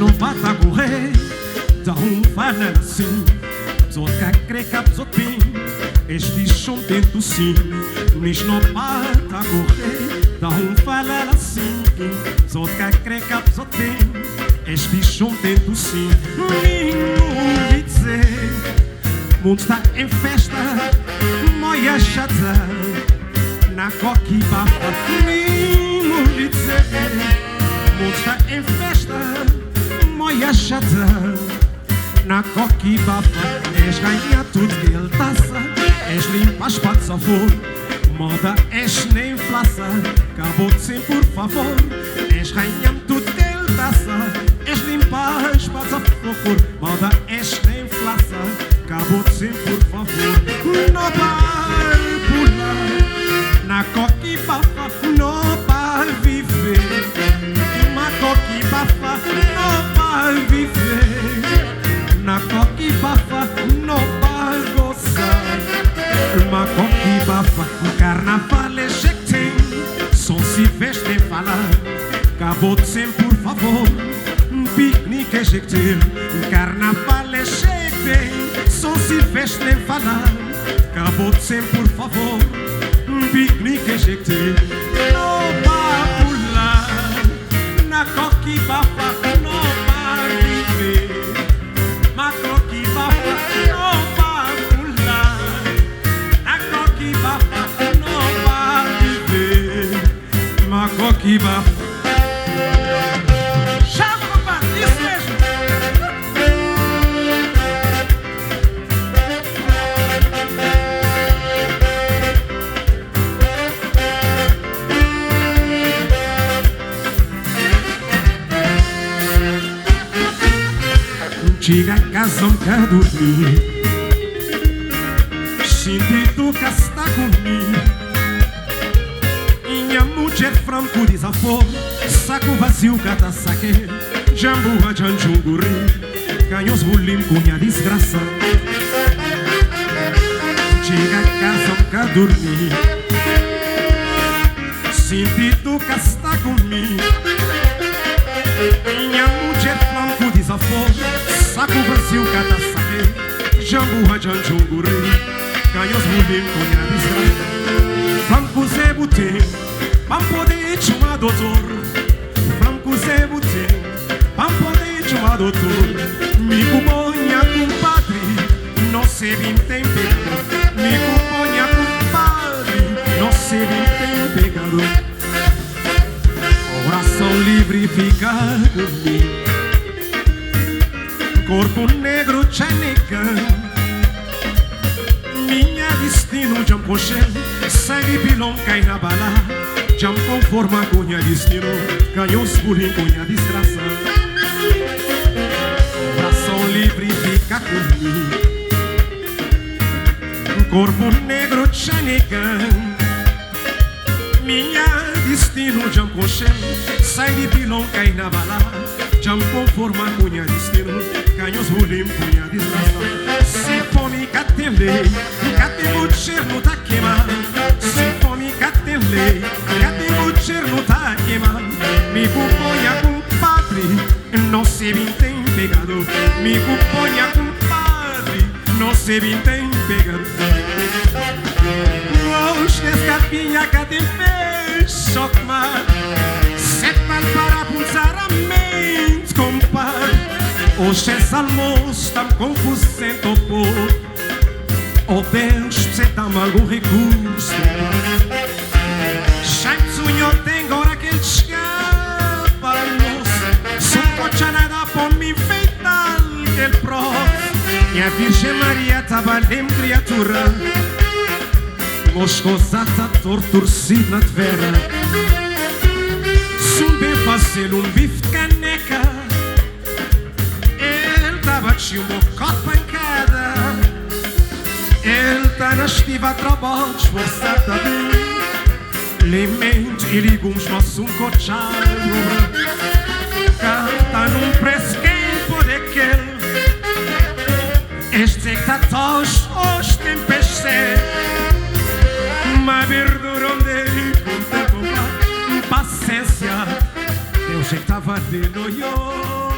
não bata a correr, dá falando assim. Pessoa que crê que a pessoa tem, este chão tento sim. Nis não bata a correr, dá falando assim. Pessoa que crê que a pessoa tem, este chão tento sim. Ninguém dizer, o mundo está em festa, moia chata, na coque bafa. Ninguém dizer, o mundo está em festa, moia chata, na coque bafa. És ganha tudo que ele taça, és limpa as patas a flor, moda és nem flaça, acabou de ser por favor. És ganha tudo que ele taça, és limpa as patas a flor, moda és nem flaça, acabou de ser por favor. Não vai pular, na coque bafa, não vai viver. Na coque bafa, não vai viver. Na coque bafa, não vai gozar. Na coque bafa, o carnaval é que tem, só se veste em falar, acabou de ser por favor. Um piquenique é que tem, o carnaval é que tem, só se veste em falar, acabou de ser por favor. Um piquenique é que tem, não vai pular, na coque bafa, não vai viver. Na coque bafa, não vai pular, na coque bafa, não vai viver. Na coque bafa. Chama, compadre, isso mesmo. Chega a casa um cá dormir, sentido que está comigo. Minha mulher franco desaforo, saco vazio cada saque, jambu a janjunguri, canhos bolim com minha desgraça. Chega a casa um cá dormir, sentido que está comigo. Minha mulher franco desaforo, saco vazio cada saque, jambu a janjunguri, canhos bolim com minha desgraça. Franco Zé Butem, pam poder chamar doutor. Franco Zé Butem, pam poder chamar doutor. Me cuponha compadre, não se vim tem pecado. Me cuponha compadre, não se vim tem pecado. Coração livre fica comigo, corpo negro tchanica. Minha destino jam cochel, sangue pilão cai na bala. Jam conforma com minha destino, canhões pulim com minha desgraça. Coração livre fica comigo, corpo negro tchanica. Minha destino jam cochel, sangue pilão cai na bala. Jam conforma com minha destino, canhões pulim com minha desgraça. Se fome catendei, catei o cheiro tá queimado. Se fome catendei, catei o cheiro tá queimado. Me cuponha compadre, não se vim tem pegado. Me cuponha compadre, não se vim tem pegado. Hoje escapinha cadê fez chocmar. Sepal para pulsar a mente compadre. Hoje esse almoço tá confuso sem topor. Oh Deus, você dá-me algum recurso. Chainzunho tem agora que ele escapa almoço. Sou cochanada por me enfeitar que ele prova. Minha Virgem Maria tava lem criatura. Moscosata torturcida de vera. Sumbe fazer bife caneca. Ele tava de um bocado pancada. Ele tá na estiva, trabalho esforçado bem. Lemente e legumes, mas cochado. Canta num preço quem pode aquele. Este que tá todos os tempos. Uma verdura onde contemplar paciência. Deus que tava de noivo.